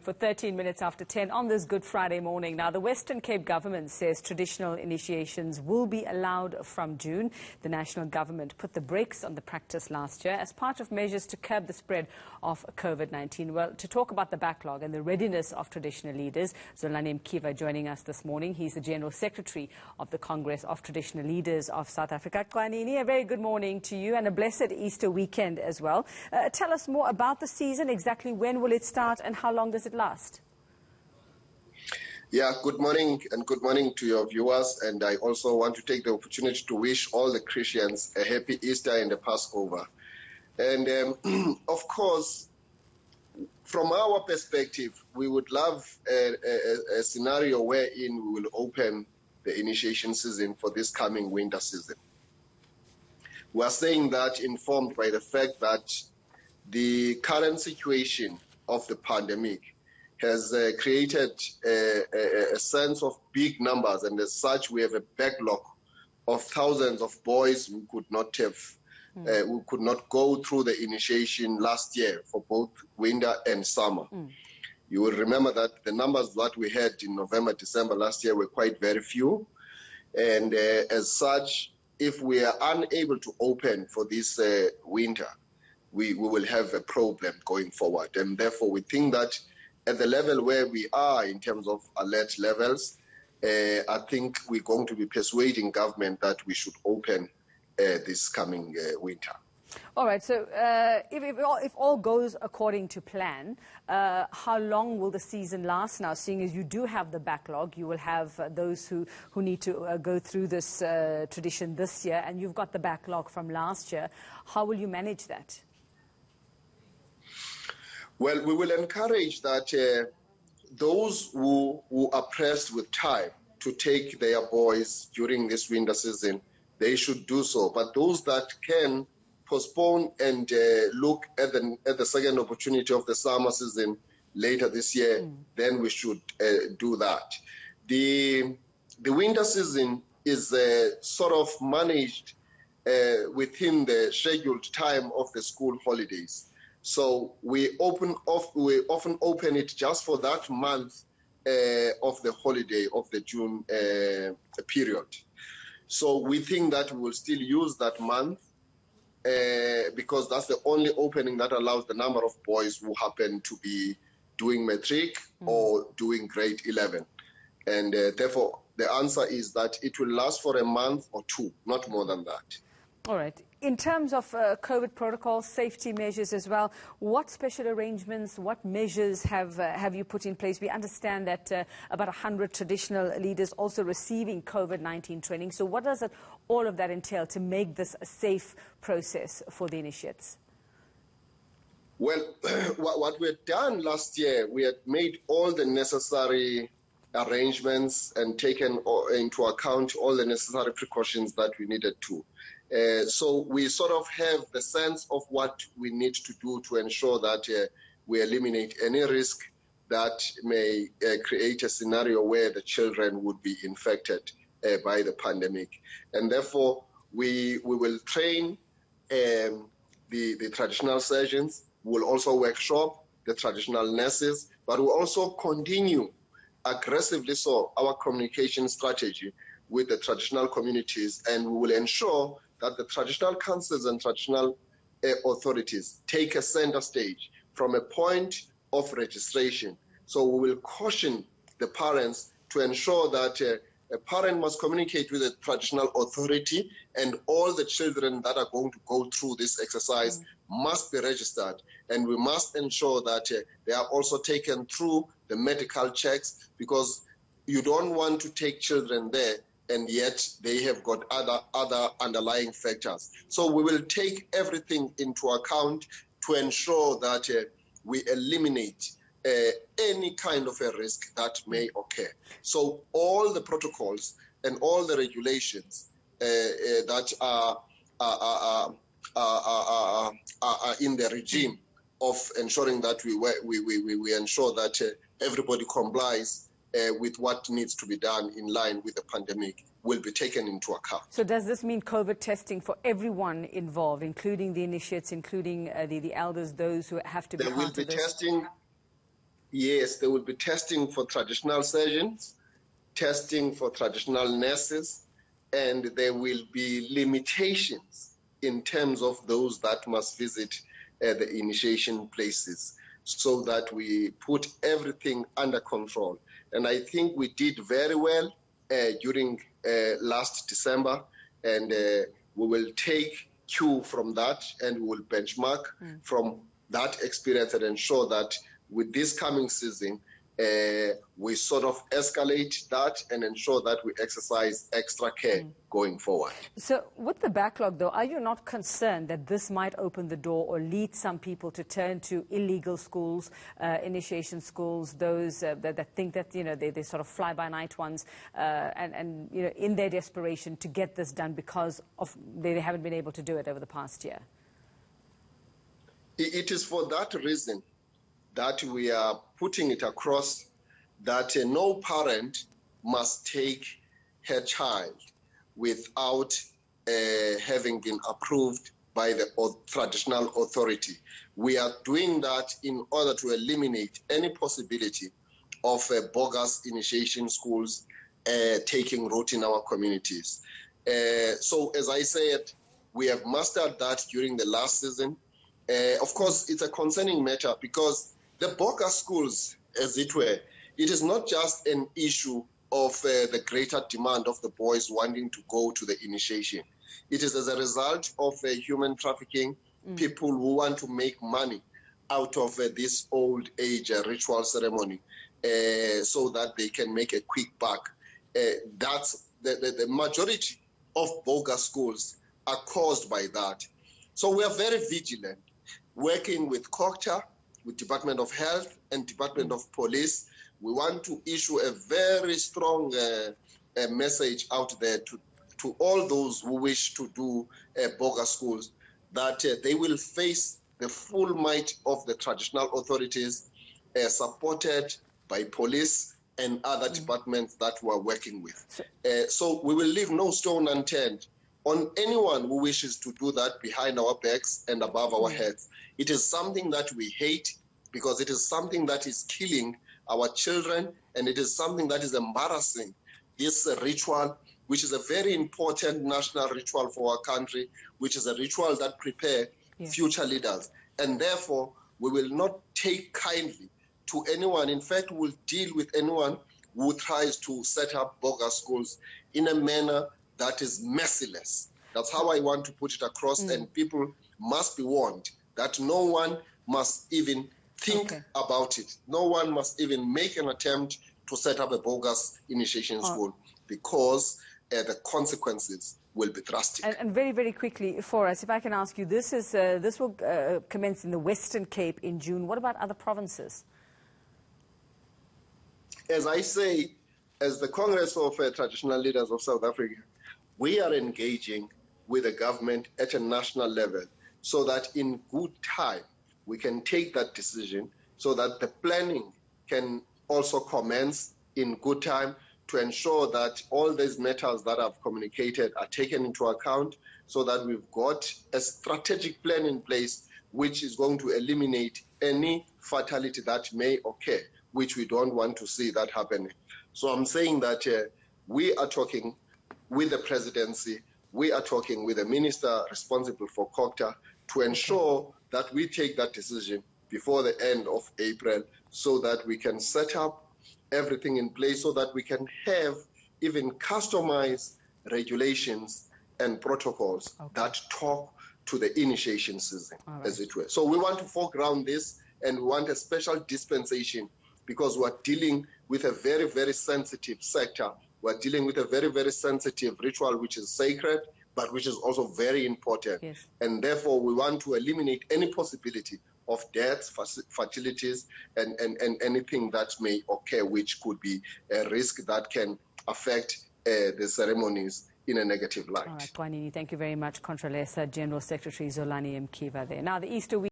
For 13 minutes after 10 on this Good Friday morning. Now, the Western Cape government says traditional initiations will be allowed from June. The national government put the brakes on the practice last year as part of measures to curb the spread of COVID-19. Well, to talk about the backlog and the readiness of traditional leaders, Zolani eNCA joining us this morning. He's the General Secretary of the Congress of Traditional Leaders of South Africa. Kwanini, a very good morning to you and a blessed Easter weekend as well. Tell us more about the season. Exactly when will it start and how long does it last? Yeah, good morning and good morning to your viewers. And I also want to take the opportunity to wish all the Christians a happy Easter and a Passover. And of course, from our perspective, we would love a scenario wherein we will open the initiation season for this coming winter season. We are saying that informed by the fact that the current situation of the pandemic has created a sense of big numbers, and as such we have a backlog of thousands of boys who could not go through the initiation last year for both winter and summer. You will remember that the numbers that we had in November, December last year were quite very few, and as such, if we are unable to open for this winter, we will have a problem going forward. And therefore we think that at the level where we are in terms of alert levels, I think we're going to be persuading government that we should open this coming winter. All right, so if all goes according to plan, how long will the season last now? Seeing as you do have the backlog, you will have those who need to go through this tradition this year, and you've got the backlog from last year. How will you manage that? Well, we will encourage that those who are pressed with time to take their boys during this winter season, they should do so. But those that can postpone and look at the second opportunity of the summer season later this year, then we should do that. The winter season is sort of managed within the scheduled time of the school holidays. So we often open it just for that month of the holiday of the June period. So we think that we will still use that month because that's the only opening that allows the number of boys who happen to be doing matric or doing grade 11. And therefore, the answer is that it will last for a month or two, not more than that. All right. In terms of COVID protocols, safety measures as well, what special arrangements, what measures have you put in place? We understand that about 100 traditional leaders also receiving COVID-19 training. So what does all of that entail to make this a safe process for the initiates? Well, what we had done last year, we had made all the necessary arrangements and taken into account all the necessary precautions that we needed to. So we sort of have the sense of what we need to do to ensure that we eliminate any risk that may create a scenario where the children would be infected by the pandemic. And therefore, we will train the traditional surgeons. We'll also workshop the traditional nurses, but we'll also continue aggressively so our communication strategy with the traditional communities, and we will ensure that the traditional councils and traditional authorities take a center stage from a point of registration. So we will caution the parents to ensure that a parent must communicate with the traditional authority, and all the children that are going to go through this exercise must be registered. And we must ensure that they are also taken through the medical checks, because you don't want to take children there and yet they have got other underlying factors. So we will take everything into account to ensure that we eliminate any kind of a risk that may occur. So all the protocols and all the regulations that are in the regime of ensuring that we ensure that everybody complies with what needs to be done in line with the pandemic will be taken into account. So does this mean COVID testing for everyone involved, including the initiates, including the elders, those who have to be part of this? There will be testing. Yes, there will be testing for traditional surgeons, testing for traditional nurses, and there will be limitations in terms of those that must visit the initiation places, so that we put everything under control. And I think we did very well during last December, and we will take cue from that, and we will benchmark from that experience and ensure that with this coming season, we sort of escalate that and ensure that we exercise extra care going forward. So with the backlog, though, are you not concerned that this might open the door or lead some people to turn to illegal schools, initiation schools, those that think that, they sort of fly-by-night ones, and in their desperation to get this done because of they haven't been able to do it over the past year? It is for that reason that we are putting it across that no parent must take her child without having been approved by the traditional authority. We are doing that in order to eliminate any possibility of bogus initiation schools taking root in our communities. So as I said, we have mastered that during the last season. Of course, it's a concerning matter because the bogus schools, as it were, it is not just an issue of the greater demand of the boys wanting to go to the initiation. It is as a result of human trafficking, people who want to make money out of this old age ritual ceremony so that they can make a quick buck. That's the majority of bogus schools are caused by that. So we are very vigilant, working with COCTA, with Department of Health and Department of Police. We want to issue a very strong message out there to all those who wish to do bogus schools, that they will face the full might of the traditional authorities, supported by police and other departments that we are working with. So we will leave no stone unturned on anyone who wishes to do that behind our backs and above our heads. It is something that we hate because it is something that is killing our children, and it is something that is embarrassing. This ritual, which is a very important national ritual for our country, which is a ritual that prepares future leaders. And therefore, we will not take kindly to anyone. In fact, we'll deal with anyone who tries to set up bogus schools in a manner that is merciless. That's how I want to put it across, and people must be warned that no one must even think about it. No one must even make an attempt to set up a bogus initiation school, because the consequences will be drastic. And very, very quickly for us, if I can ask you, this will commence in the Western Cape in June. What about other provinces? As I say, as the Congress of Traditional Leaders of South Africa, we are engaging with the government at a national level so that in good time we can take that decision, so that the planning can also commence in good time to ensure that all these matters that I've communicated are taken into account, so that we've got a strategic plan in place which is going to eliminate any fatality that may occur, which we don't want to see that happening. So I'm saying that we are talking with the presidency, we are talking with the minister responsible for COCTA to ensure that we take that decision before the end of April, so that we can set up everything in place, so that we can have even customized regulations and protocols that talk to the initiation season, as it were. So we want to foreground this, and we want a special dispensation, because we're dealing with a very, very sensitive sector. We're dealing with a very, very sensitive ritual, which is sacred, but which is also very important. Yes. And therefore, we want to eliminate any possibility of deaths, fatalities, and anything that may occur, which could be a risk that can affect the ceremonies in a negative light. All right, Kwanini, thank you very much. Controlesa General Secretary Zolani Mkiva there. Now, the Easter week